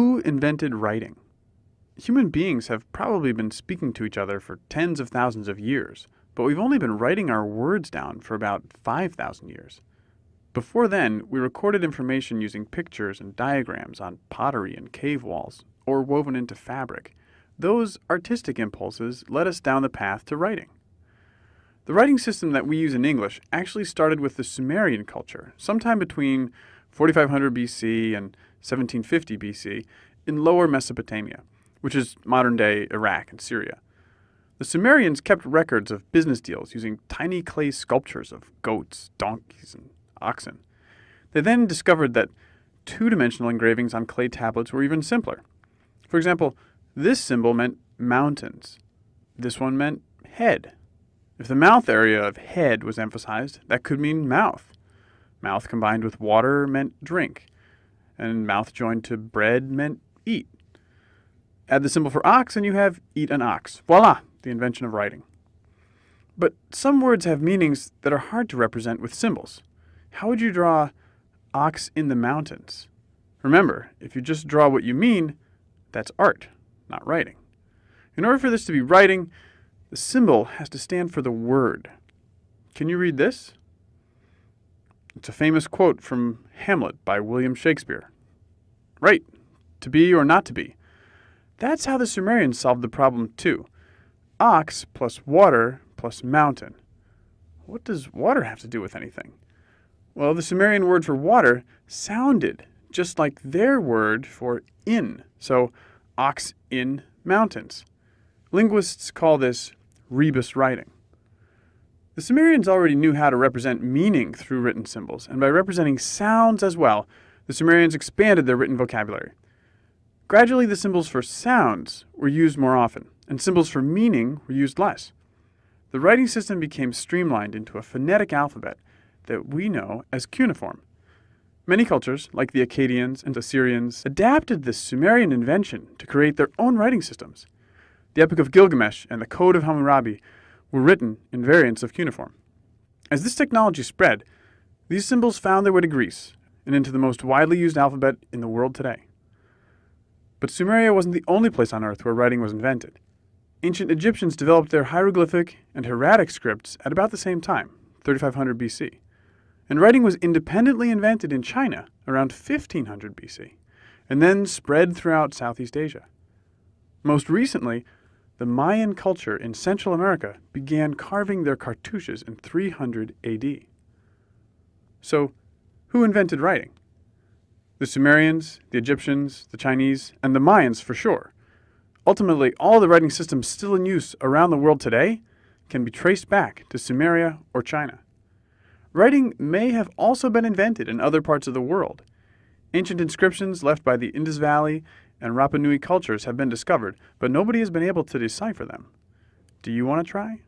Who invented writing? Human beings have probably been speaking to each other for tens of thousands of years, but we've only been writing our words down for about 5,000 years. Before then, we recorded information using pictures and diagrams on pottery and cave walls, or woven into fabric. Those artistic impulses led us down the path to writing. The writing system that we use in English actually started with the Sumerian culture, sometime between 4500 BC and 1750 BC in Lower Mesopotamia, which is modern-day Iraq and Syria. The Sumerians kept records of business deals using tiny clay sculptures of goats, donkeys, and oxen. They then discovered that two-dimensional engravings on clay tablets were even simpler. For example, this symbol meant mountains. This one meant head. If the mouth area of head was emphasized, that could mean mouth. Mouth combined with water meant drink, and mouth joined to bread meant eat. Add the symbol for ox and you have eat an ox. Voila, the invention of writing. But some words have meanings that are hard to represent with symbols. How would you draw ox in the mountains? Remember, if you just draw what you mean, that's art, not writing. In order for this to be writing, the symbol has to stand for the word. Can you read this? It's a famous quote from Hamlet by William Shakespeare. Right, to be or not to be. That's how the Sumerians solved the problem too. Ox plus water plus mountain. What does water have to do with anything? Well, the Sumerian word for water sounded just like their word for in. So, ox in mountains. Linguists call this rebus writing. The Sumerians already knew how to represent meaning through written symbols, and by representing sounds as well, the Sumerians expanded their written vocabulary. Gradually, the symbols for sounds were used more often, and symbols for meaning were used less. The writing system became streamlined into a phonetic alphabet that we know as cuneiform. Many cultures, like the Akkadians and Assyrians, adapted this Sumerian invention to create their own writing systems. The Epic of Gilgamesh and the Code of Hammurabi were written in variants of cuneiform. As this technology spread, these symbols found their way to Greece and into the most widely used alphabet in the world today. But Sumeria wasn't the only place on Earth where writing was invented. Ancient Egyptians developed their hieroglyphic and hieratic scripts at about the same time, 3500 BC. And writing was independently invented in China around 1500 BC, and then spread throughout Southeast Asia. Most recently, the Mayan culture in Central America began carving their cartouches in 300 AD. So, who invented writing? The Sumerians, the Egyptians, the Chinese, and the Mayans for sure. Ultimately, all the writing systems still in use around the world today can be traced back to Sumeria or China. Writing may have also been invented in other parts of the world. Ancient inscriptions left by the Indus Valley and Rapa Nui cultures have been discovered, but nobody has been able to decipher them. Do you want to try?